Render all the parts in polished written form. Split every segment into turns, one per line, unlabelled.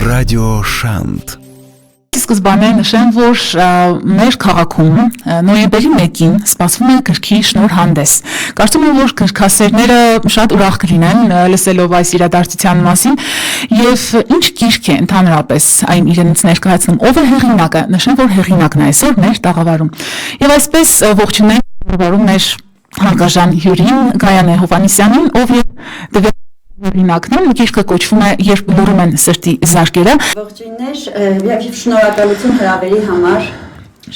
Ռադիո Շանթ։
Սկզբանե նշեմ, որ մեր քաղաքում նոյեմբերի 1-ին սպասվում է գրքի շնորհանդես։ Կարծում եմ, որ գրքասերները շատ ուրախ կլինեն լսելով այս իրադարձության մասին եւ ինչ գիրք է ընդհանրապես այն իրենից ներկայացնում, ով է հեղինակը։ Նշեմ, որ հեղինակն է այսօր մեր տաղավարում։ Եվ այսպես ողջունենք տաղավարում մեր հարգարժան հյուրին Գայանե Հովհաննիսյանին, ով հեղինակն է, գիրքը կոչվում է «Երբ լուրում են սրտի զարկերը»։
Ողջույններ եւ շնորհակալություն հրավերի համար։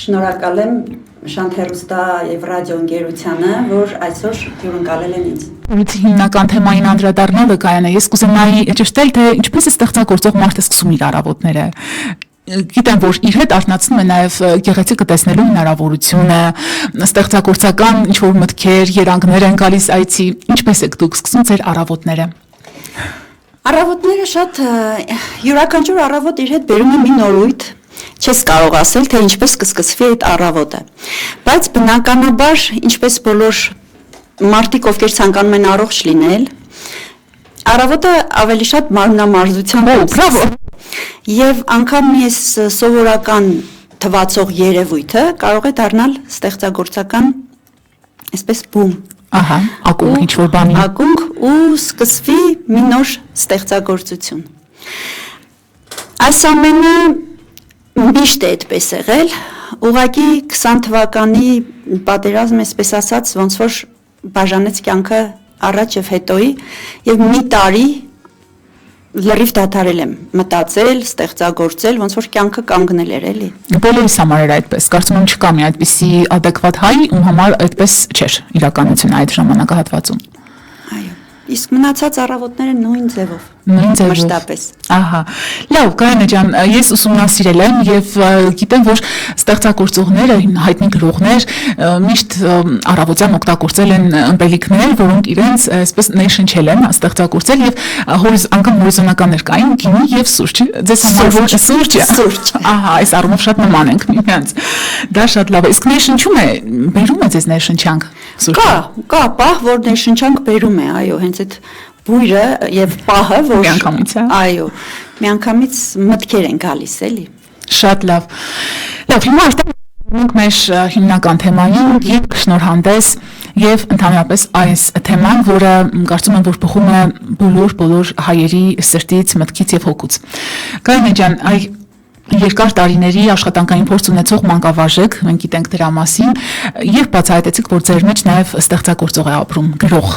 Շնորհակալ եմ Շանթ հեռուստա եւ ռադիո ընկերությանը, որ այսօր հյուրընկալել են ինձ։
Հիմնական թեմային անդրադառնալը Գայանե, ես կուզենայի ճշտել, թե ինչպես է ստեղծագործող մարդը սկսում իր առավոտները։ Գիտեմ, որ իր հետ արթնացնում է նաև գեղեցիկը տեսնելու հնարավորությունը, ստեղծագործական ինչ-որ մտքեր, երանգներ են գալիս այցի։ Ինչպես եք դուք սկսում ձեր առավոտները։
Առավոտները շատ յուրաքանչյուր առավոտ իր հետ բերում է մի նորույթ, չես կարող ասել, թե ինչպես կսկսվի այդ առավոտը, բայց բնականաբար, ինչպես բոլոր մարդիկ, ովքեր ցանկանում են առողջ լինել, առավոտը ավելի շատ մարմնամարզությամբ է, եւ անգամ ես սովորական թվացող երևույթը կարող է դառնալ ստեղծագործական, այսպես բում։
Ահա, ակունք ինչ-որ բանի։
Ակունք ու սկսվի մի նոր ստեղծագործություն։ Այս ամենը միշտ է այդպես եղել, ուղղակի 20 թվականի պատերազմը, այսպես ասած, ոնց որ բաժանեց կյանքը առաջ եւ հետոյի, եւ մի տարի լրիվ դադարել եմ մտածել, ստեղծագործել, ոնց որ կյանքը կանգնել էր, էլի։
Բոլորիս համար էր այդպես, կարծում եմ չկա մի այդպիսի adekvat հայ, ում համար այդպես չէր իրականությունը այդ ժամանակահատվածում։
Այո, իսկ մնացած առավոտները նույն ձևով։ Մշտապես։
Ահա։ Լավ, Գայանե ջան, ես ուսումնասիրել եմ եւ գիտեմ, որ ստեղծագործողները, հայտնի գրողներ միշտ առավոտյան օգտագործել են ըմպելիքներ, որոնք իրենց այսպես ներշնչել են, ստեղծագործել եւ անգամ հորիզոնական ներկային գինի եւ սուրճ։ Ձեզ համար սուրճ։ Ահա, այս առումով շատ նման ենք միմյանց։ Դա շատ լավ է։ Իսկ ներշնչում է, բերում է ձեզ ներշնչանք սուրճը։
Կա, պահ, որ ներշնչանք բերում է, այո, հենց այդ բույրը եւ պահը, որ
միանգամից է։
Այո, միանգամից մտքեր են գալիս, էլի։
Շատ լավ։ Լավ, հիմա արդեն մեր հիմնական թեմային գիրք շնորհանդես եւ ընդհանրապես այս թեման, որը կարծում եմ, որ բխում է բոլոր հայերի սրտից, մտքից եւ հոգուց։ Գայանե ջան, երկար տարիների աշխատանքային փորձ ունեցող մանկավարժեք, մենք գիտենք դրա մասին, երբ բացահայտեցիք, որ ձեր մեջ նաեւ ստեղծագործող է ապրում, գրող,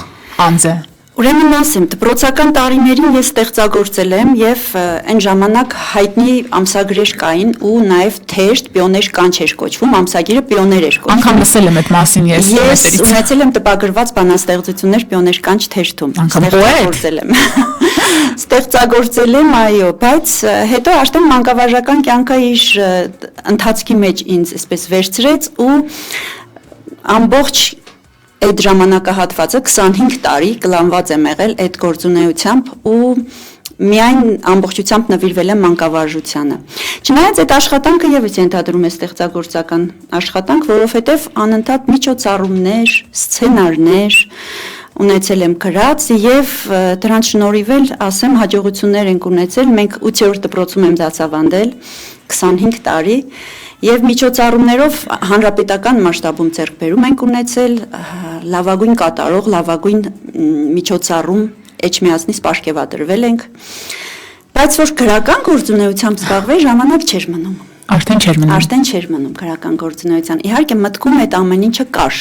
անձ է։
Ուրեմն ասեմ, դպրոցական տարիներին ես ստեղծագործել եմ եւ այն ժամանակ հայտնի ամսագրեր կային ու նաեւ թերթ պիոներ կանչ էր կոչվում, ամսագիրը պիոներ էր կոչվում։
Անգամ լսել եմ այդ մասին ես։
Ես ունեցել եմ տպագրված բանաստեղծություններ պիոներ կանչ թերթում։
Ստեղծագործել
եմ։ Ստեղծագործել եմ, այո, բայց հետո արդեն մանկավարժական կյանքը իր ընթացքի մեջ ինձ այսպես վերցրեց ու ամբողջ այդ ժամանակահատվածը 25 տարի կլանված եմ եղել այդ գործունեությամբ ու միայն ամբողջությամբ նվիրվել եմ մանկավարժությանը։ Չնայած այդ աշխատանքը եւս ենթադրում է ստեղծագործական աշխատանք, որովհետեւ անընդհատ միջոցառումներ, սցենարներ ունեցել եմ գրած եւ դրանց շնորհիվ էլ ասեմ հաջողություններ ենք ունեցել։ Մենք 8-րդ դպրոցում եմ դասավանդել 25 տարի եւ միջոցառումներով հանրապետական մասշտաբում ձեռքբերում ենք ունեցել, լավագույն կատարող, լավագույն միջոցառում Էջմիածնից պարգևատրվել ենք, բայց որ գրական գործունեությամբ զբաղվել ժամանակ չէր մնում։ Արդեն չէր մնում գրական գործունեության։ Իհարկե մտքում այդ ամեն ինչը կար։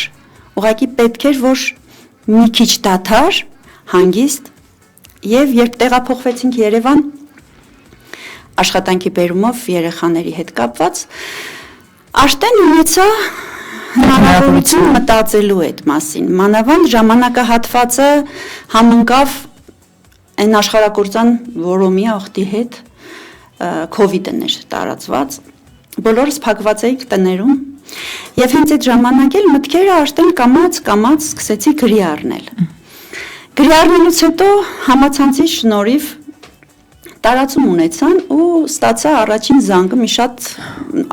Ուղղակի պետք էր, որ մի քիչ դադար, հանգիստ եւ երբ տեղափոխվեցինք Երևան աշխատանքի բերումով երեխաների հետ կապված, արդեն ունեցա հնարավորություն մտածելու այդ մասին։ Մանավանդ ժամանակահատվածը համընկավ այն աշխարհակործան որոմի աղտի հետ, COVID-ն էր տարածված, բոլորս փակված էինք տներում եւ հենց այդ ժամանակ էլ մտքերը արդեն կամաց սկսեցի գրի առնել։ Գրի առնելուց հետո համացանցի շնորհիվ տարածում ունեցան ու ստացա առաջին զանգը մի շատ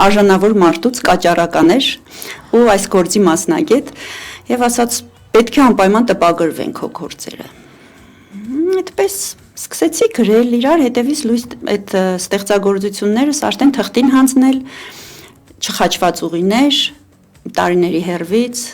արժանավոր մարդուց, կաճառական էր ու այս գործի մասնագետ եւ ասաց պետք է անպայման տպագրվեն քո գործերը։ Այդպես սկսեցի գրել իրար հետևից լույս այդ ստեղծագործություններս արդեն թղթին հանձնել, չխաչված ուղիներ, տարիների հեռվից,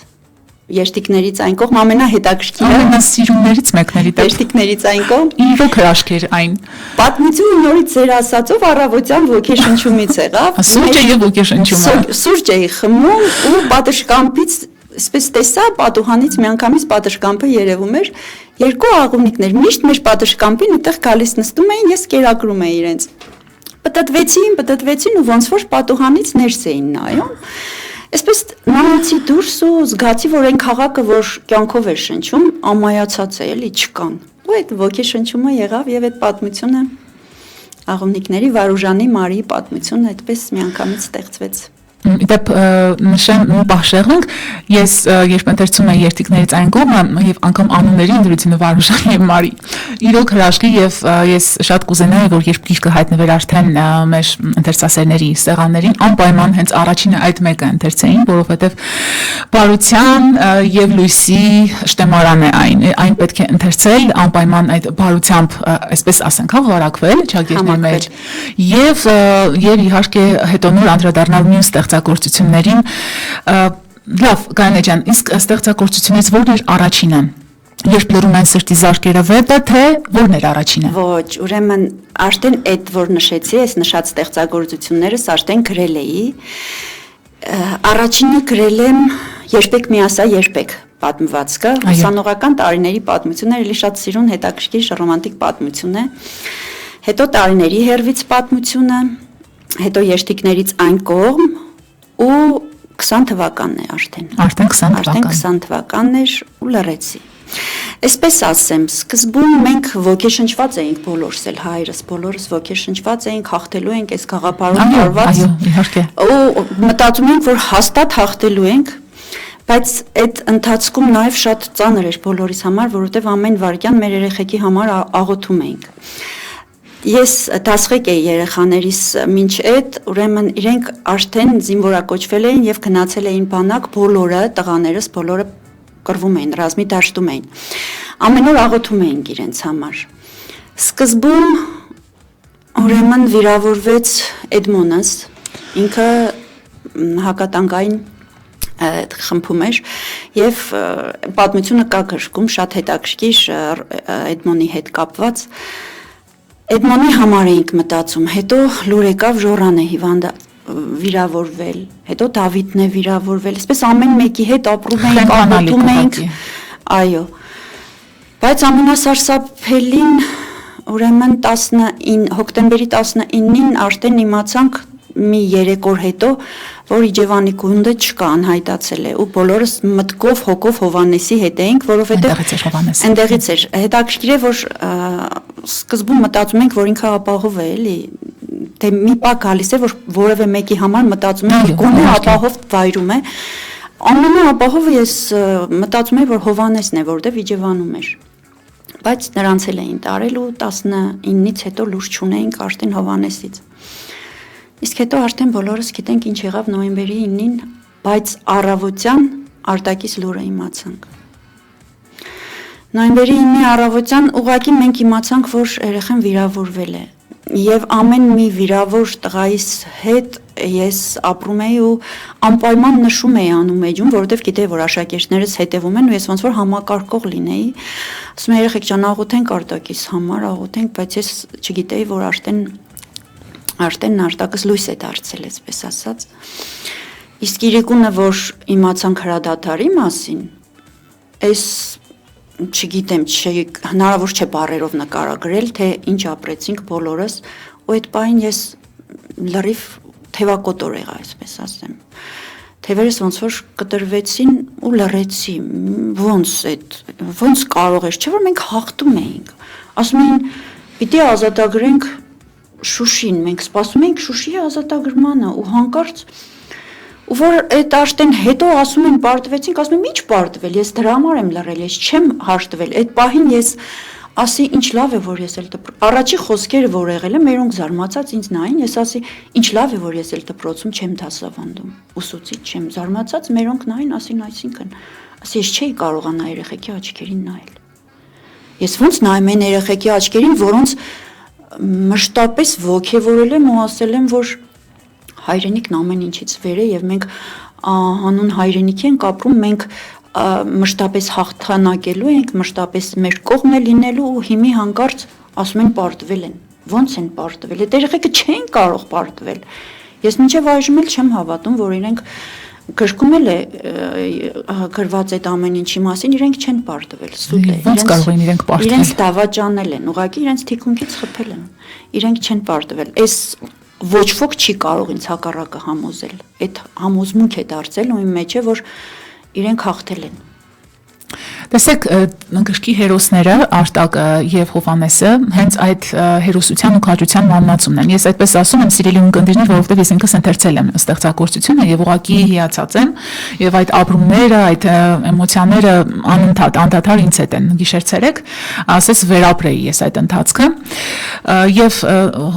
երթիկներից այն կողմ ամենահետաքրքիրը
ամենասիրուններից մեկների դեպ
երթիկներից այն կողմ
իրոք հրաշքեր այն
պատմությունը նորից ձեր ասածով առավոտյան ոգեշնչումից եղավ
սուրճը եւ ոգեշնչումը
սուրճ էի խմում ու պատշգամբից այսպես տեսա պատուհանից միանգամից պատշգամբը երևում էր երկու աղունիկներ միշտ մեր պատշգամբին այդտեղ գալիս նստում էին ես կերակրում էի իրենց պտտվեցին ու ոնց որ պատուհանից ներս էին նայում այսպես նայեցի դուրս ու զգացի որ այն քաղաքը որ կյանքով էր շնչում ամայացած է էլի չկան ու այդ ոգեշնչումը եղավ եւ այդ պատմությունը աղունիկների Վարուժանի Մարիի պատմությունը այդպես միանգամից ստեղծվեց
Դեպ նշեմ բախշեղնք ես երբ ընթերցում եմ երթիկներից այն կողմը եւ անգամ անունների ընդրությունը Վարուժան եւ Մարի իրոք հրաշքի եւ ես շատ կուզենայի որ երբ գիրքը հայտնվեր արդեն մեր ընթերցասերների սեղաններին անպայման հենց առաջինը այդ մեկը ընթերցեին որովհետեւ բարության եւ լույսի շտեմարան է այն պետք է ընթերցել անպայման այդ բարությամբ այսպես ասենք հավարակվել ճակերտների մեջ եւ իհարկե հետո նոր անդրադառնալ մյուս ստեղծագործություններին լավ Գայանե ջան իսկ ստեղծագործությունից որն էր առաջինը երբ լրում են սրտի զարկերը վեպը թե որն էր առաջինը
ոչ ուրեմն արդեն այդ որ նշեցի այս նշած ստեղծագործություններս արդեն գրել էի առաջինը գրել եմ երբեք մի ասա երբեք պատմվածքը ուսանողական տարիների պատմությունն էր էլի շատ սիրուն հետաքրքիր ռոմանտիկ պատմություն է հետո տարիների հերվից պատմությունը հետո երթիկներից այն կողմ ու 20 թվականն է արդեն 20 թվականն էր ու լռեցի Այսպես ասեմ, սկզբում մենք ոգեշնչված էինք բոլորս էլ հայրս, բոլորս ոգեշնչված էինք, հաղթելու ենք այս գաղափարով տարված ու մտածում ենք, որ հաստատ հաղթելու ենք, բայց այդ ընթացքում նաև շատ ծանր էր բոլորիս համար, որովհետև ամեն վայրկյան մեր երեխեքի համար աղոթում էինք Ես դասղեկ էի երեխաներիս մինչ այդ, ուրեմն իրենք արդեն զինվորակոչվել էին եւ գնացել էին բանակ, բոլորը տղաներս բոլորը կռվում էին, ռազմի դաշտում էին։ Ամեն օր աղոթում էինք իրենց համար։ Սկզբում ուրեմն վիրավորվեց Էդմոնս, ինքը հակատանկային խմբում էր եւ պատմությունը կա գրքում շատ հետաքրքիր Էդմոնի հետ կապված Էդմոնի համար էինք մտածում, հետո լուր եկավ Ժորան է վիրավորվել, հետո Դավիթն է վիրավորվել, այսպես ամեն մեկի հետ ապրում էինք, աղոթում էինք, այո, բայց ամենասարսափելին ուրեմն հոկտեմբերի 19-ին արդեն իմացանք մի 3 օր հետո, որ Իջևանի գունդը չկա, անհայտացել է ու բոլորս մտքով հոգով Հովանեսի հետ էինք, որովհետև այնտեղից էր։ Հետաքրքիր է, որ սկզբում մտածում ենք, որ ինքը ապահով է, էլի, թե մի պա գալիս է, որ որևէ մեկի համար մտածում ենք, գոնե ապահով վայրում է։ Ամենաապահովը ես մտածում եմ, որ Հովանեսն է, որտեղ Իջևանում էր։ Բայց նրանց էլ էին տարել ու 19-ից հետո լույս չունեինք արդեն Հովանեսից։ Իսկ հետո արդեն բոլորս գիտենք ինչ եղավ նոյեմբերի 9-ին, բայց առավոտյան արտակից լուրը իմացանք։ Նոյեմբերի 9-ի առավոտյան ուղղակի մենք իմացանք, որ երեխան վիրավորվել է։ Եվ ամեն մի վիրավոր տղայիս հետ ես ապրում էի ու անպայման նշում էի անում էջում, որովհետև գիտեի, որ աշակերտներս հետևում են ու ես ոնց որ համակարգող լինեի։ Ասում եմ երեխեք ջան, աղոթենք արտակից համար, աղոթենք, բայց ես չգիտեի, որ արդեն արտակս լույս է դարձել, այսպես ասած։ Իսկ իրիկունը, որ իմացանք հրադադարի մասին, այս չգիտեմ, հնարավոր չէ բառերով նկարագրել, թե ինչ ապրեցինք բոլորս, ու այդ պահին ես լրիվ թևակոտոր եղա, այսպես ասեմ։ Թևերս ոնց որ կտրվեցին ու լռեցի, ոնց կարող էր, չէ՞ որ մենք հաղթում էինք։ Ասում էին, պիտի ազատագրենք Շուշին, մենք սպասում էինք Շուշիի ազատագրմանը ու հանկարծ ու որ այդ արդեն հետո ասում են պարտվեցինք, ասում եմ ինչ պարտվել, ես դրա համար եմ լռել, ես չեմ հաշտվել, այդ պահին ես ասի ինչ լավ է, որ ես էլ առաջի խոսքերը որ եղել է, մերոնք զարմացած ինձ նային, ես ասի ինչ լավ է, որ ես էլ դպրոցում չեմ դասավանդում, ուսուցիչ չեմ, զարմացած մերոնք նային, ասին այսինքն, ասի ես չէի կարողանա երեխեքի աչքերին նայել։ Ես ոնց նայում եմ երեխեքի աչքերին, որոնց մշտապես ոգևորել եմ ու ասել եմ, որ հայրենիքն ամեն ինչից վեր է եւ մենք հանուն հայրենիքի ենք ապրում, մենք մշտապես հաղթանակելու ենք, մշտապես մեր կողմն է լինելու ու հիմի հանկարծ ասում են պարտվել են։ Ոնց են պարտվել։ Այդ երեխեքը չեն կարող պարտվել։ Ես մինչև այժմ էլ չեմ հավատում, որ իրենք գրքում էլ է գրված այդ ամեն ինչի մասին, իրենք չեն պարտվել, սուտ է։
Ոնց կարող են իրենք պարտվել։
Իրենց դավաճանել են, ուղղակի իրենց թիկունքից խփել են։ Իրենք չեն պարտվել։ Այս ոչ ոք չի կարող ինձ հակառակը համոզել։ Այդ համոզմունք է դարձել ու իմ մեջ է, որ իրենք հաղթել են։
Տեսեք, գրքի հերոսները Արտակը եւ Հովհաննեսը հենց այդ հերոսության ու քաջության մանրացումն են։ Ես այդպես ասում եմ, սիրելի ունկնդիրներ, որովհետեւ ես ինքս ընթերցել եմ ստեղծագործությունը եւ ուղղակի հիացած եմ եւ այդ ապրումները, այդ էմոցիաները անդադար ինձ հետ են գիշեր-ցերեկ, ասես վերապրեի ես այդ ընթացքը։ Եվ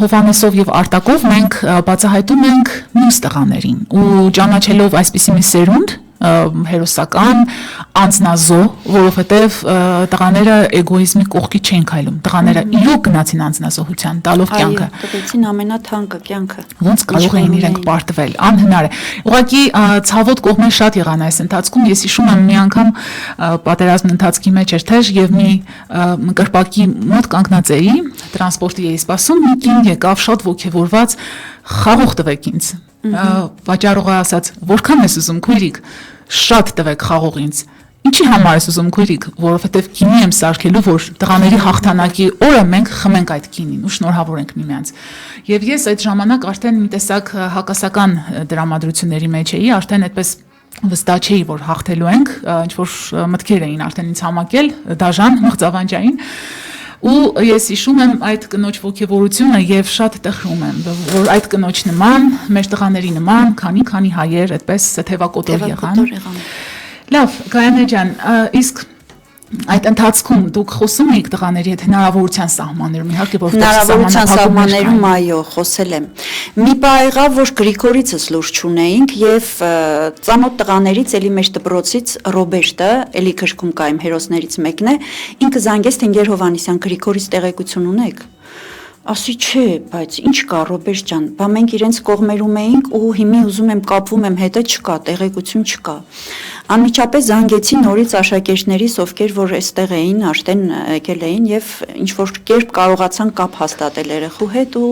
Հովհաննեսով եւ Արտակով մենք բացահայտում ենք մյուս տղաներին ու ճանաչելով այսպիսի մի սերունդ հերոսական անձնազոհ, որովհետև տղաները էգոիզմի կողքի չեն քայլում։ Տղաները իրոք գնացին անձնազոհության, տալով կյանքը։
Տվեցին ամենաթանկը կյանքը։
Ոնց կարող էին իրենք պարտվել, անհնար է։ Ուղղակի ցավոտ կողմեր շատ եղան այս ընթացքում։ Ես հիշում եմ մի անգամ պատերազմի ընթացքի մեջ էր թեժ եւ մի կրպակի մոտ կանգնած էի, տրանսպորտի էի սպասում, մի կին եկավ շատ ոգևորված, խաղող տվեք ինձ։ Վաճառողը ասաց, որքան ես ուզում քույրիկ, շատ տվեք խաղող ինձ։ Ինչի համար ես ուզում քույրիկ, որովհետև գինի եմ սարքելու, որ տղաների հաղթանակի օրը մենք խմենք այդ գինին ու շնորհավորենք միմյանց։ Եվ ես այդ ժամանակ արդեն մի տեսակ հակասական դրամատրությունների մեջ էի, արդեն այդպես վստահ չէի, որ հաղթելու ենք, ինչ որ մտքեր էին արդեն ինձ համակել, դաժան, մղձավանջային։ Ու ես հիշում եմ այդ կնոջ ոգևորությունը եւ շատ տխրում եմ, որ այդ կնոջ նման, մեր տղաների նման, քանի հայեր այդպես թևակոտոր եղան։ Լավ, Գայանե ջան, իսկ այդ ընթացքում դուք խոսում եք տղաների հետ հնարավորության սահմաններում, իհարկե որ
հնարավորության սահմաններում այո, խոսել եմ։ Մի բան եղավ, որ Գրիգորիցս լուրջ չունեինք եւ ծանոթ տղաներից էլի մեր դպրոցից Ռոբերտը, էլի քրկում կա իմ հերոսներից մեկն է, ինքը զանգեց Թինգեր Հովհաննիսյան, Գրիգորից տեղեկություն ունեք։ Ասի չէ, բայց ինչ կա Ռոբերտ ջան, բա մենք իրենց կողմերում էինք ու հիմի ուզում եմ կապվում եմ հետը չկա, տեղեկություն չկա։ Անմիջապես զանգեցի նորից աշակերտներիս, ովքեր որ այստեղ էին, արդեն եկել էին եւ ինչ որ կերպ կարողացան կապ հաստատել երեխու հետ ու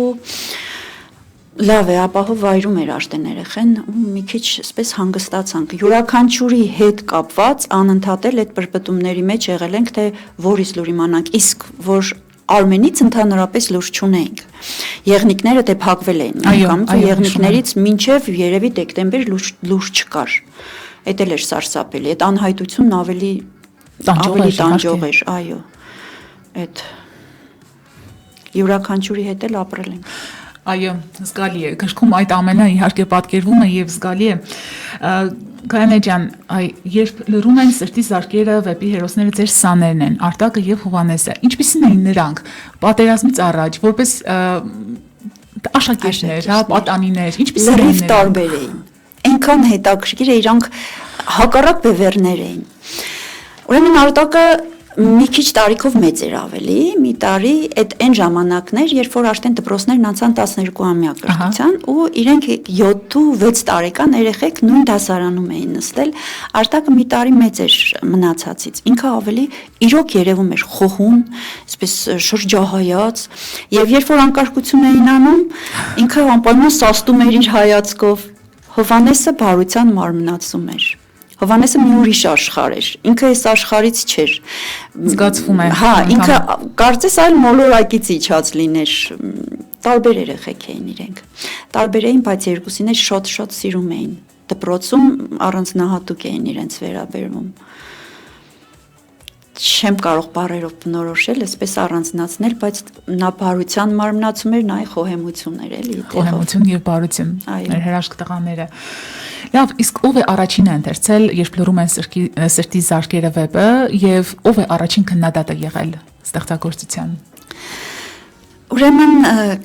լավ է, ապահով վայրում էր արդեն երեխեն ու մի քիչ այսպես հանգստացանք։ Յուրաքանչյուրի հետ կապված անընդհատ այդ բրբտումների մեջ եղել ենք, թե որից լուր իմանանք, իսկ որ Արմենից ընդհանրապես լուրջ չունեինք։ Եղնիկները դե փակվել էին անգամ, եղնիկներից մինչև երևի դեկտեմբեր լուրջ չկար։ Այդ էլ էր սարսափելի, այդ անհայտությունն ավելի տանջող էր, այո։ Այդ յուրաքանչյուրի հետ էլ ապրել ենք։
Այո, զգալի է։ Գրքում այդ ամենը իհարկե պատկերվում է եւ զգալի է։ Գայանե ջան, երբ լրում են սրտի զարկերը վեպի հերոսները ձեր սաներն են, Արտակը եւ Հովհաննեսը, ինչպիսին էին նրանք պատերազմից առաջ, որպես աշակերտներ, հա, պատանիներ, ինչպիսին էին
նրանք։ Լրիվ տարբեր էին։ Այնքան հետաքրքիր է, իրանք հակառակ բևեռներ էին։ Ուրեմն Արտակը մի քիչ տարիքով մեծ էր ավելի, մի տարի այդ այն ժամանակներ, երբ որ արդեն դպրոցներն անցան 12-ամյա կրթության ու իրենք 7-6 տարեկան երեխեք նույն դասարանում էին նստել, Արտակը մի տարի մեծ էր մնացածից, ինքը ավելի իրոք երևում էր խոհուն, այսպես շրջահայաց, եւ երբ որ անկարգություն էին անում, ինքը անպայման սաստում էր իր հայացքով, Հովհաննեսը բարության մարմնացում էր։ Հովհաննեսը մի ուրիշ աշխարհ էր, ինքը այս աշխարհից չէր։
Զգացվում է։
Հա, ինքը կարծես այլ մոլորակից իջած լիներ։ Տարբեր երեխեք էին իրենք։ Տարբեր էին, բայց երկուսին էլ շատ սիրում էին։ Դպրոցում առանձնահատուկ էին իրենց վերաբերվում։ Չեմ կարող բառերով բնորոշել, այսպես առանձնացնել, բայց նա բարության մարմնացում էր, նա խոհեմություն էր, էլի։
Խոհեմություն եւ բարություն։ Մեր հրաշք տղաները։ Լավ, իսկ ով է առաջինը ընթերցել, երբ լրում են սրտի զարկերը վեպը եւ ով է առաջին քննադատը եղել ստեղծագործության։
Ուրեմն,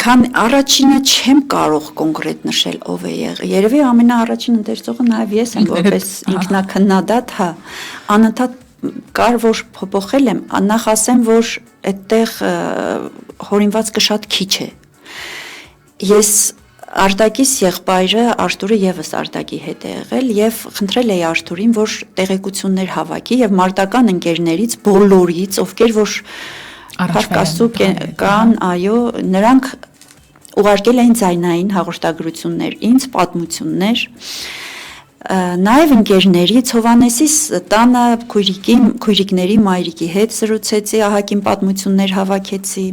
քան առաջինը չեմ կարող կոնկրետ նշել ով է եղել։ Երևի ամենաառաջին ընթերցողը նաեւ ես եմ, որպես ինքնակննադատ, հա, անընդհատ կար որ փոփոխել եմ, նախ ասեմ, որ այդտեղ հորինվածքը շատ քիչ է։ Ես Արտակիս եղբայրը Արթուրը եւս Արտակի հետ է եղել եւ խնդրել էի Արթուրին, որ տեղեկություններ հավաքի եւ մարտական ընկերներից բոլորից, ովքեր որ Փարքաստու կան, այո, նրանք ուղարկել էին ձայնային հաղորդագրություններ, ինձ պատմություններ, նաեւ ընկերներից Հովանեսիս տանը քույրիկների մայրիկի հետ զրուցեցի, ահագին պատմություններ հավաքեցի։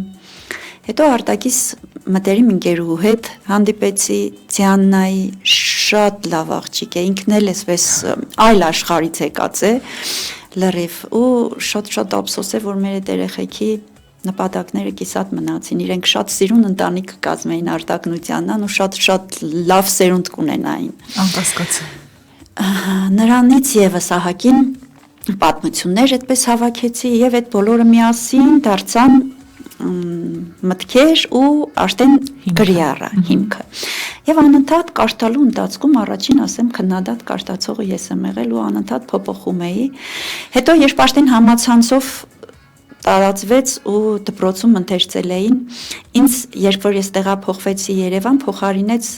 Հետո Արտակիս մտերիմ ընկերուհու հետ հանդիպեցի, Ձիաննայի, շատ լավ աղջիկ է, ինքն էլ էսպես այլ աշխարհից եկած է, լրիվ ու շատ ափսոս է, որ մեր այդ երեխեքի նպատակները կիսատ մնացին, իրենք շատ սիրուն ընտանիք կազմեին Արտակն ու Ձիաննան ու շատ լավ սերունդ կունենային։
Անկասկած։
Նրանից եւս ահագին պատմություններ այդպես հավաքեցի եւ այդ բոլորը միասին դարձան մտքեր ու արդեն գրի առա հիմքը։ Եվ անընդհատ կարդալու ընթացքում առաջին ասեմ քննադատ կարդացողը ես եմ եղել ու անընդհատ փոփոխում էի։ Հետո երբ արդեն համացանցով տարածվեց ու դպրոցում ընթերցել էին, ինձ երբ որ ես տեղափոխվեցի Երևան, փոխարինեց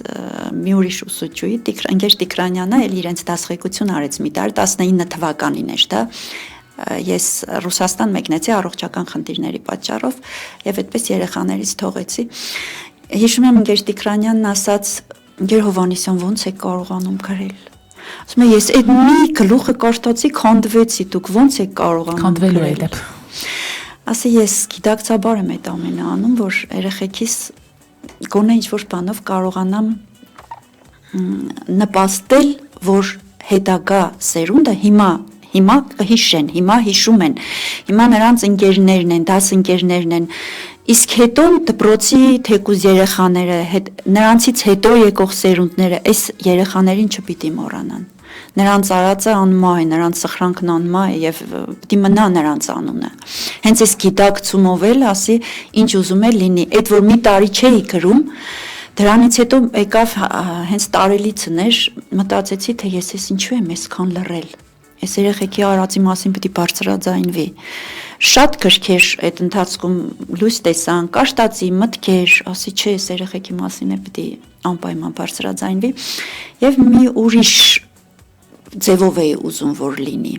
մի ուրիշ ուսուցչուհի, ընկեր Տիգրանյանը, էլ իրենց դասղեկություն արեց մի տար, 19 թվականին էր դա։ Ես Ռուսաստան մեկնեցի առողջական խնդիրների պատճառով եւ այդպես երեխաներից թողեցի։ Հիշում եմ ընկեր Տիգրանյանն ասաց, ընկեր Հովանեսյան ո՞նց եք կարողանում գրել։ Ասում եմ ես այդ մի գլուխը կարդացի, քանդվեցի, դուք ո՞նց եք կարողանում
քանդվելու եք։
Ասի ես գիտակցաբար եմ այդ ամենը անում, որ երեխեքիս գոնե ինչ-որ բանով կարողանամ նպաստել, որ հետագա սերունդը հիմա կհիշեն, հիմա հիշում են, հիմա նրանց ընկերներն են, դաս ընկերներն են, իսկ հետո դպրոցի թեկուզ երեխաները, նրանցից հետո եկող սերունդները այս երեխաներին չպիտի մոռանան։ Նրանց արածը անմահ է, նրանց սխրանքն անմահ է եւ պիտի մնա նրանց անունը։ Հենց այս գիտակցումով էլ ասի ինչ ուզում է լինի, այդ որ մի տարի չէի գրում, դրանից հետո եկավ հենց տարելիցն էր, մտածեցի թե ես ինչու եմ այսքան լռել։ Այս երեխեքի արածի մասին պիտի բարձրաձայնվի։ Շատ գրքեր այդ ընթացքում լույս տեսան, կաշտացի մտքեր, ասի չէ, այս երեխեքի մասին է պիտի անպայման բարձրաձայնվի եւ մի ուրիշ ձևով էի ուզում որ լինի։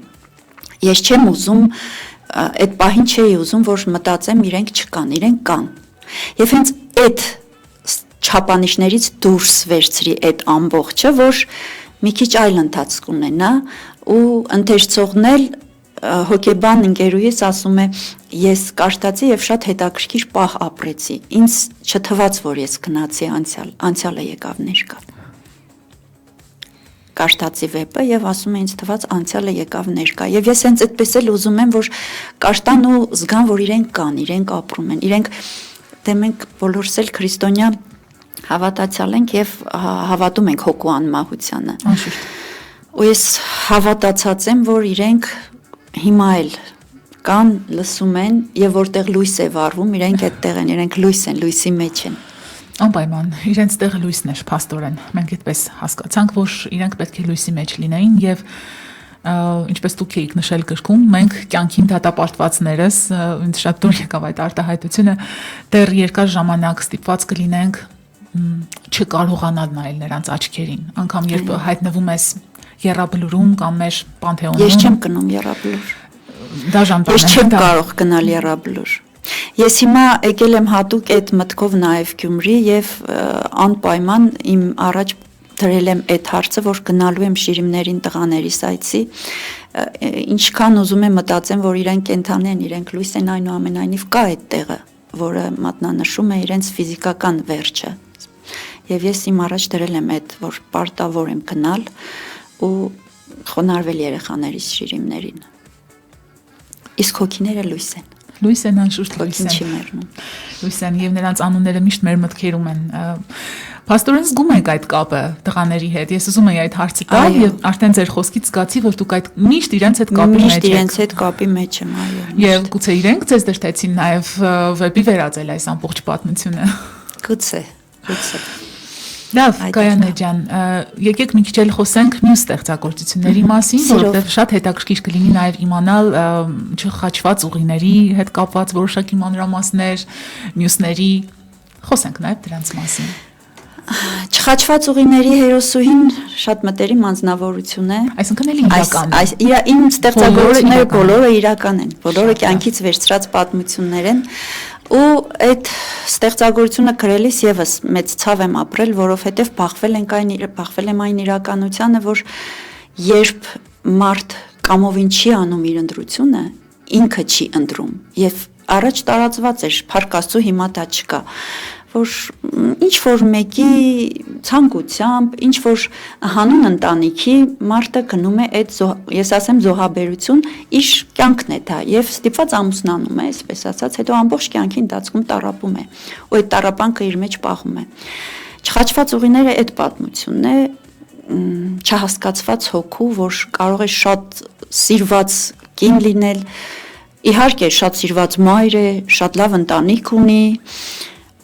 Ես չեմ ուզում այդ պահին չէի ուզում որ մտածեմ իրենք չկան, իրենք կան։ Եվ հենց այդ չափանիշներից դուրս վերցրի այդ ամբողջը, որ մի քիչ այլ ընթացք ունենա ու ընթերցողն էլ հոգեբան ընկերուհիս ասում է ես կարդացի եւ շատ հետաքրքիր պահ ապրեցի ինձ չթվաց որ ես գնացի անցյալը եկավ ներկա կարդացի վեպը եւ ասում է ինձ թվաց անցյալը եկավ ներկա եւ ես հենց այդպես էլ ուզում եմ որ կարդան ու զգան որ իրենք կան իրենք ապրում են իրենք դե մենք բոլորս էլ քրիստոնյա հավատացյալ ենք եւ հավատում ենք հոգու անմահությանը ու ես հավատացած եմ որ իրենք հիմա էլ կան լսում են եւ որտեղ լույս է վառվում իրենք այդտեղ են իրենք լույս են լույսի մեջ են
անպայման իրենց տեղը լույսն էր փաստորեն մենք այդպես հասկացանք որ իրենք պետք է լույսի մեջ լինեին եւ ինչպես դուք եք նշել գրքում մենք կյանքին դատապարտվածներս ինձ շատ դուր եկավ այդ արտահայտությունը դեռ երկար ժամանակ ստիպված կլինենք չկարողանալ նայել նրանց աչքերին անգամ երբ հայտնվում ես Եռաբլուրում կամ մեր Պանթեոնում
Ես չեմ գնում Եռաբլուր
դաժան բան է
Ես չեմ կարող գնալ Եռաբլուր Ես հիմա եկել եմ հատուկ այդ մտքով նաև Գյումրի եւ անպայման իմ առաջ դրել եմ այդ հարցը որ գնալու եմ շիրիմներին տղաներիս այցի ինչքան ուզում եմ մտածեմ որ իրենք կենթանի են իրենք լույս են այնուամենայնիվ կա այդ տեղը որը մատնանշում է իրենց ֆիզիկական վերջը եւ ես իմ առաջ դրել եմ այդ որ պարտավոր եմ գնալ ու խոնարհվել երեխաներիս շիրիմներին իսկ հոգիները լույս են անշուշտ
լույս են եւ նրանց անունները միշտ մեր մտքերում են Պաստորեն զգում եք այդ կապը տղաների հետ ես ուզում եի այդ հարցը տալ եւ արդեն ձեր խոսքից զգացի որ դուք այդ միշտ իրենց հետ
կապի մեջ եմ
եւ գուցե իրենք ձեզ դրթեցին նաեւ վեպի վերածել այս ամբողջ պատմությունը
գուցե
Լավ, Գայանե ջան, եկեք մի քիչ էլ խոսենք մյուս ստեղծագործությունների մասին, որովհետև շատ հետաքրքիր կլինի նաև իմանալ չխաչված ուղիների հետ կապված որոշակի մանրամասներ, մյուսների, խոսենք նաև դրանց մասին։
Չխաչված ուղիների հերոսուհին շատ մտերիմ անձնավորություն է։
Այսինքն էլ իրական
է։ Իմ ստեղծագործությունները բոլորը իրական են, բոլորը կյանքից վերցրած պատմություններ են։ Ու այդ ստեղծագործությունը գրելիս եւս մեծ ցավ եմ ապրել, որովհետեւ բախվել եմ այն իրականությանը, որ երբ մարդ կամովին չի անում իր ընտրությունը, ինքը չի ընտրում եւ առաջ տարածված էր, փառք Աստծո հիմա դա չկա, որ ինչ որ մեկի ցանկությամբ, ինչ որ հանուն ընտանիքի մարդը գնում է այդ ես ասեմ զոհաբերություն, իր կյանքն է դա եւ ստիպված ամուսնանում է, այսպես ասած, հետո ամբողջ կյանքի ընթացքում տառապում է ու այդ տառապանքը իր մեջ պահում է։ Չխաչված ուղիները այդ պատմությունն է, չհասկացված հոգու, որ կարող է շատ սիրված կին լինել, իհարկե շատ սիրված մայր է, շատ լավ ընտանիք ունի,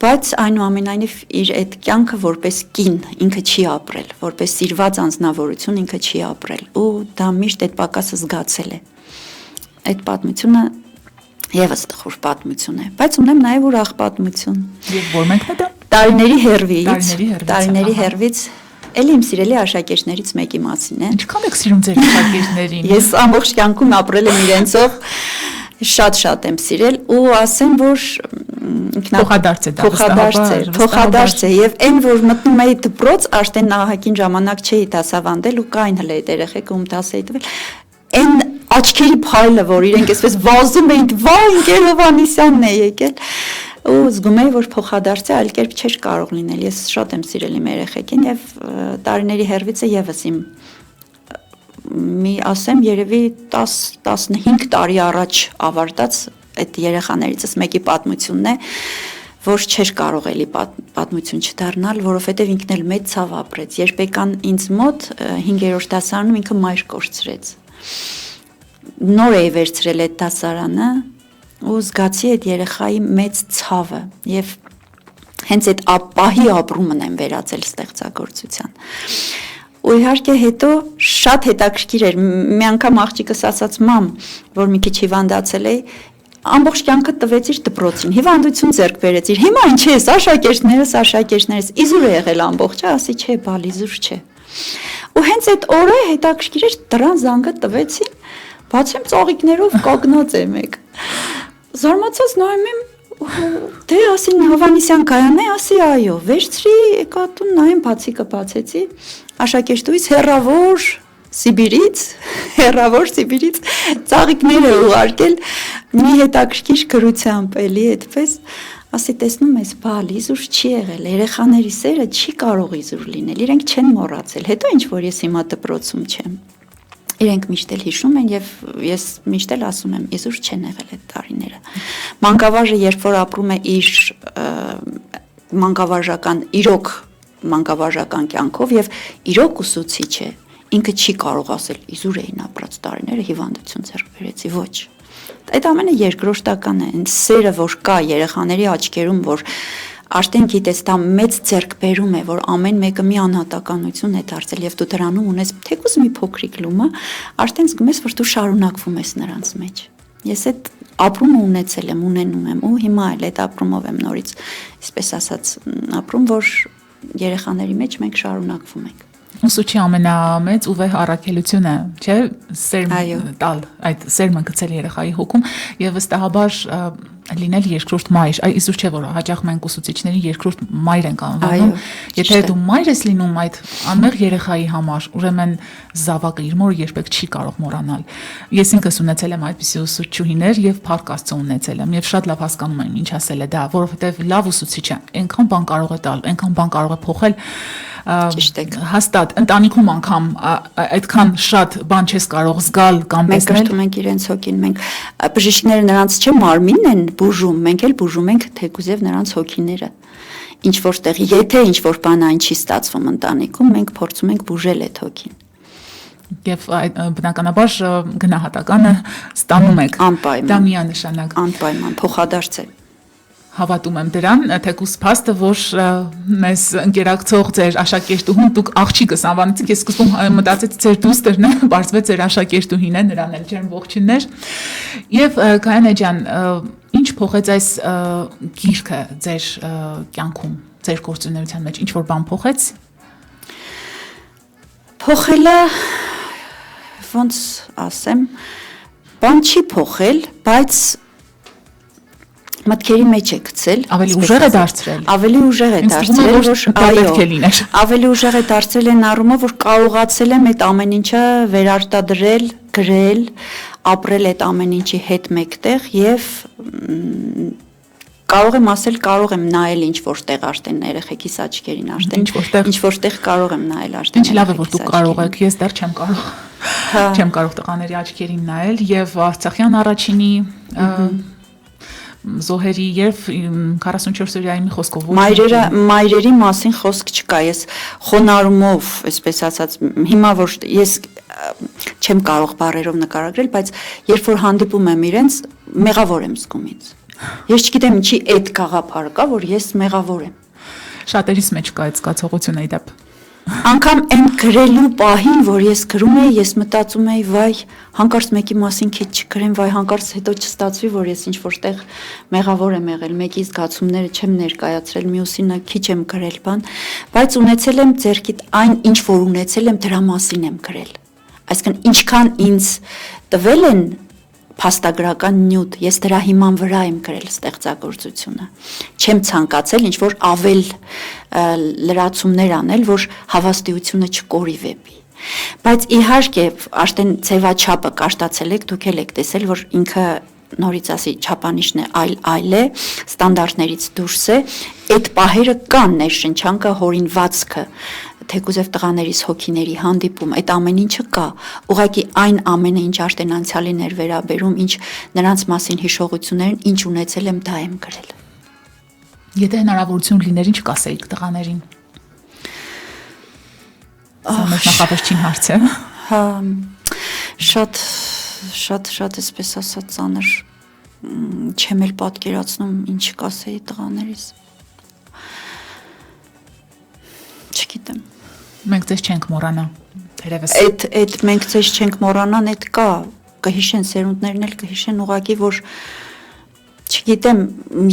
բայց այնուամենայնիվ իր այդ կյանքը որպես կին ինքը չի ապրել, որպես սիրված անձնավորություն ինքը չի ապրել ու դա միշտ այդ պակասը զգացել է։ Այդ պատմությունը եւս տխուր պատմություն է, բայց ունեմ նաեւ ուրախ պատմություն։
Եվ որ մեկն է դա
տարիների հերվից Էլի իմ սիրելի աշակերտներից մեկի մասին է։
Ինչքան եք սիրում ձեր աշակերտներին։
Ես ամբողջ կյանքում ապրել եմ իրենցով, շատ եմ սիրել ու ասեմ, որ փոխադարձ է եւ այն որ մտնում էի դպրոց, արդեն նահագին ժամանակ չէի դասավանդել ու կային հələ այդ երեխեքը ում դաս էի տվել։ Այն աչքերի փայլը, որ իրենք այսպես վազում էին, վայ ընկեր Հովանեսյանն է եկել։ Ու զգում էի, որ փոխադարձ է, այլ կերպ չէր կարող լինել։ Ես շատ եմ սիրել իմ երեխեքին եւ տարիների հերվիցը եւս իմ մի ասեմ երևի 10-15 տարի առաջ ավարտած այդ երեխաներիցս մեկի պատմությունն է, որ չէր կարող էլի պատմություն չդառնալ, որովհետեւ ինքն էլ մեծ ցավ ապրեց։ Երբ եկան ինձ մոտ 5-րդ դասարանում ինքը մայր կորցրեց։ Նոր էի վերցրել այդ դասարանը ու զգացի այդ երեխայի մեծ ցավը եւ հենց այդ ապահի ապրումն եմ վերածել ստեղծագործության։ Ու իհարկե հետո շատ հետաքրքիր էր, մի անգամ աղջիկս ասաց մամ, որ մի քիչ հիվանդացել էի, ամբողջ կյանքը տվեցիր դպրոցին, հիվանդություն ձեռք բերեցիր, հիմա ինչ ես, աշակերտներս, իզուր է եղել ամբողջը, ասի չէ, բալ իզուր չէ։ Ու հենց այդ օրը հետաքրքիր էր, դրան զանգը տվեցին, բացեմ ծաղիկներով կանգնած է մեկ։ Զարմացած նայում եմ, դե ասին Հովանեսյան Գայան է, ասի այո, վերցրի եկատուն նայեմ բացիկը բացեցի, աշակերտուից հեռավոր Սիբիրից ծաղիկներ է ուղարկել մի հետաքրքիր գրությամբ էլի այդպես, ասի տեսնում ես, բալ իզուր չի եղել, երեխաների սերը չի կարող իզուր լինել, իրենք չեն մոռացել, հետո ինչ որ ես հիմա դպրոցում չեմ։ Իրենք միշտ էլ հիշում են եւ ես միշտ էլ ասում եմ, իզուր չեն եղել այդ տարիները։ Մանկավարժը երբ որ ապրում է իր մանկավարժական կյանքով եւ իրոք ուսուցիչ է, ինքը չի կարող ասել իզուր էին ապրած տարիները, հիվանդություն ձեռք բերեցի, ոչ։ Այդ ամենը երկրորդական է, այն սերը որ կա երեխաների աչքերում, որ արդեն գիտես դա մեծ ձեռքբերում է, որ ամեն մեկը մի անհատականություն է դարձել եւ դու դրանում ունես թեկուզ մի փոքրիկ լումը, արդեն զգում ես, որ դու շարունակվում ես նրանց մեջ։ Ես այդ ապրումը ունեցել եմ, ունենում եմ ու հիմա էլ այդ ապրումով եմ նորից, այսպես ասած, ապրում, որ երեխաների մեջ մենք շարունակվում ենք։
Ուսուցչի ամենամեծ ու վեհ առաքելությունը, չէ՞, սերմ տալ, այդ սերմը գցել երեխայի հոգում եւ վստահաբար լինել երկրորդ մայր, այսօր չէ որ հաճախ մենք ուսուցիչների երկրորդ մայր ենք անվանում, եթե դու մայր ես լինում այդ անմեղ երեխայի համար, ուրեմն զավակը իր մորը երբեք չի կարող մոռանալ։ Ես ինքս ունեցել եմ այդպիսի ուսուցչուհիներ եւ փառք Աստծո ունեցել եմ եւ շատ լավ հասկանում եմ ինչ ասել է դա, որովհետեւ լավ ուսուցիչը այնքան բան կարող է տալ, այնքան բան կարող է փոխել, հաստատ ընտանիքում անգամ այդքան շատ բան չես կարող զգալ կամ տեսնել։
Մենք կրթում ենք իրենց հոգին, մենք բժիշկները նրանց չէ մարմինն են բուժում, մենք էլ բուժում ենք թեկուզև նրանց հոգիները։ Ինչ որտեղ, եթե ինչ որ բան այն չի ստացվում ընտանիքում, մենք փորձում ենք բուժել այդ հոգին։
Եվ բնականաբար գնահատականը ստանում եք։
Անպայման։
Դա միանշանակ։
Անպայման, փոխադարձ է։
Հավատում եմ դրան, թեկուզ փաստը, որ մեզ ընկերակցող ձեր աշակերտուհուն դուք աղջիկս անվանեցիք, ես սկզբում մտածեցի ձեր դուստերն է, բարձվեց ձեր աշակերտուհին է, նրան էլ ջերմ ողջույններ։ Եվ Գայանե ջան, ինչ փոխեց այս գիրքը ձեր կյանքում, ձեր գործունեության մեջ, ինչ որ բան փոխեց։
Փոխելը ոնց ասեմ, բան չի փոխել, բայց մտքերի մեջ է գցել,
ավելի ուժեղ է դարձրել։
Ավելի ուժեղ է դարձրել, որ այո, ավելի ուժեղ է դարձրել այն առումով, որ կարողացել եմ այդ ամեն ինչը վերարտադրել, գրել, ապրել այդ ամեն ինչի հետ մեկտեղ եւ կարող եմ ասել, կարող եմ նայել ինչ որտեղ արդեն երեխեքիս աչքերին արդեն ինչ որտեղ կարող եմ նայել արդեն։
Ինչ լավ է, որ դուք կարող եք, ես դեռ չեմ կարող։ Չեմ կարող տղաների աչքերին նայել եւ Արցախյան առաջինի Զոհերի եւ 44-օրյայի մի խոսքով
մայրերի մասին խոսք չկա, ես խոնարհումով, այսպես ասած, հիմա որ ես չեմ կարող բառերով նկարագրել, բայց երբ որ հանդիպում եմ իրենց, մեղավոր եմ զգում ինձ։ Ես չգիտեմ ինչի այդ գաղափարը կա, որ ես մեղավոր եմ։
Շատերիս մեջ կա այդ զգացողությունը իդեպ։
Անկամ այն գրելու պահին, որ ես գրում էի, ես մտածում էի, վայ, հանկարծ մեկի մասին քիչ չգրեմ, վայ, հանկարծ հետո չստացվի, որ ես ինչ որտեղ մեղավոր եմ եղել, մեկի զգացումները չեմ ներկայացրել, մյուսինը քիչ եմ գրել բան, բայց ունեցել եմ ձեռքիդ այն, ինչ որ ունեցել եմ, դրա մասին եմ գրել։ Այսինքն ինչքան ինձ տվել են փաստագրական նյութ, ես դրա հիման վրա եմ գրել ստեղծագործությունը։ Չեմ ցանկացել ինչ որ ավել լրացումներ անել, որ հավաստիությունը չկորիվեպի։ Բայց իհարկե, արդեն ձևաչափը կաշտացել եք, դուք էլ եք տեսել, որ ինքը նորից ասի չափանիշն է այլ է, ստանդարտներից դուրս է, այդ պահերը կան ներշնչանքը, հորինվածքը, թեկուզ եւ տղաներիս հոգիների հանդիպում, այդ ամեն ինչը կա, ուղղակի այն ամենը, ինչ արդեն անցյալին էր վերաբերում, ինչ նրանց մասին հիշողություններն, ինչ ունեցել եմ, դա եմ գրել։
Եթե հնարավորություն լիներ, ինչ կասեիք տղաներին։ Սա մեծ նախավերջին հարց է։
Հա, շատ այսպես ասած ծանր չեմ էլ պատկերացնում ինչ կասեի տղաներիս։ Չգիտեմ։
Մենք ձեզ չենք մոռանա, թերևս։
Այդ մենք ձեզ չենք մոռանան, այդ կա, կհիշեն սերունդներն էլ կհիշեն, ուղղակի որ չգիտեմ,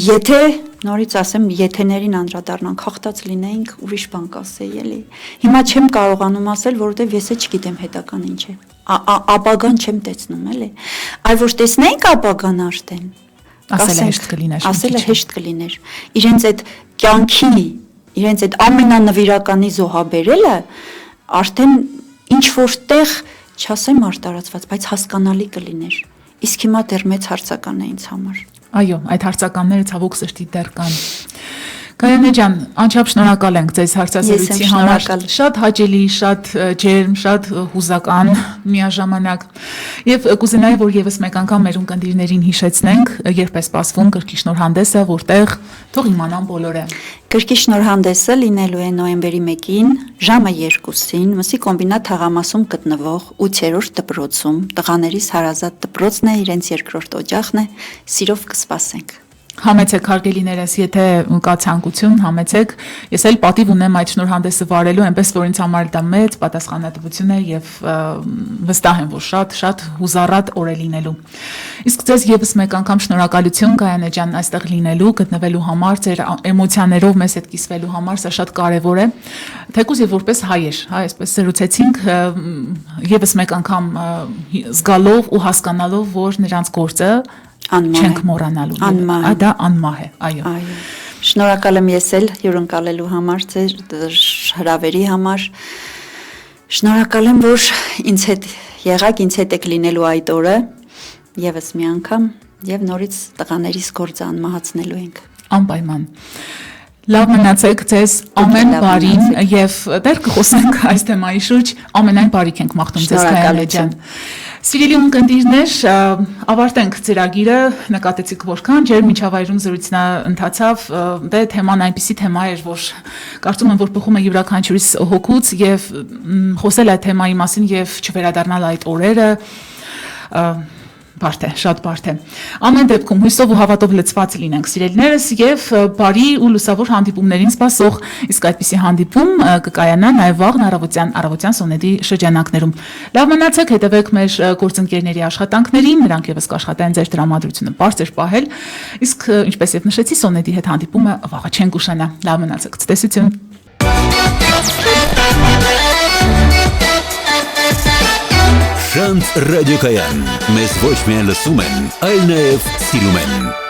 եթե նորից ասեմ, եթեներին անդրադառնանք, հաղթած լինեինք, ուրիշ բան կասեի էլի։ Հիմա չեմ կարողանում ասել, որովհետև ես չգիտեմ հետական ինչ է։ Ապագան չեմ տեսնում, էլի։ Այլ որ տեսնեինք ապագան արդեն։
Ասելը հեշտ կլիներ։
Ասելը հեշտ կլիներ։ Իրենց այդ կյանքի, իրենց այդ ամենանվիրականի զոհաբերելը արդեն ինչ որտեղ չասեմ արտարացված, բայց հասկանալի կլիներ։ Իսկ հիմա դեռ մեծ հարցական է ինձ համար։
Այո, այդ հարցականները ցավոք սրտի դեռ կան։ Գայանե ջան, անչափ շնորհակալ ենք ձեզ հարցազրույցի համար։ Շատ հաճելի, շատ ջերմ, շատ հուզական միաժամանակ։ Եվ կուզենայի, որ եւս մեկ անգամ մեր ունկնդիրներին հիշեցնենք, երբ է սպասվում գրքի շնորհանդեսը, որտեղ թող իմանան բոլորը։
Գրքի շնորհանդեսը լինելու է նոյեմբերի 1-ին ժամը 2-ին Մսի կոմբինատ թաղամասում գտնվող 8-րդ դպրոցում, տղաներիս հարազատ դպրոցն է, իրենց երկրորդ օջախն է, սիրով կսպասենք։
Համեցեք հարգելիներս, եթե կա ցանկություն, համեցեք։ Ես էլ պատիվ ունեմ այդ շնորհանդեսը վարելու, այնպես որ ինձ համար դա մեծ պատասխանատվություն է եւ վստահ եմ, որ շատ հուզառատ օր է լինելու։ Իսկ ձեզ եւս մեկ անգամ շնորհակալություն Գայանե ջան, այստեղ լինելու, գտնվելու համար, ձեր էմոցիաներով մեզ հետ կիսվելու համար, սա շատ կարեւոր է։ Թեկուզ եւ որպես հայեր, հա, այսպես զրուցեցինք, եւս մեկ անգամ զգալով ու հասկանալով, որ նրանց գործը չենք մոռանալու։ Դա անմահ է, այո։
Շնորհակալ եմ ես էլ հյուրընկալելու համար, ձեր հրավերի համար։ Շնորհակալ եմ, որ ինձ հետ եղաք, ինձ հետ եք լինելու այդ օրը, եւս մի անգամ, եւ նորից տղաներիս գործը անմահացնելու ենք։
Անպայման։ Լավ մնացեք ձեզ ամեն բարին եւ դեռ կխոսենք այս թեմայի շուրջ, ամենայն բարիք ենք մաղթում ձեզ Գայանե ջան։ Սիրելի ունկնդիրներ, ավարտենք ծրագիրը, նկատեցիք որքան ջերմ միջավայրում զրույցն ընթացավ, դե թեման այնպիսի թեմա էր, որ կարծում եմ, որ բխում է յուրաքանչյուրիս հոգուց եւ խոսել այդ թեմայի մասին եւ չվերադառնալ այդ օրերը Բարդ է, շատ բարդ է։ Ամեն դեպքում հույսով ու հավատով լցված լինենք սիրելիներս եւ բարի ու լուսավոր հանդիպումներին սպասող, իսկ այդպիսի հանդիպում կկայանա նաեւ վաղ առավոտյան սոնետի շրջանակներում։ Լավ մնացեք, հետևեք մեր գործընկերների աշխատանքներին, նրանք եւս կաշխատեն ձեր տրամադրությունը բարձր պահել, իսկ ինչպես եւ նշեցի, սոնետի հետ հանդիպումը վաղը չենք ուշանա։ Լավ մնացեք, ցտեսություն։
Շանթ ռադիոկայան, մեզ ոչ միայն լսում են, այլ նաև սիրում են։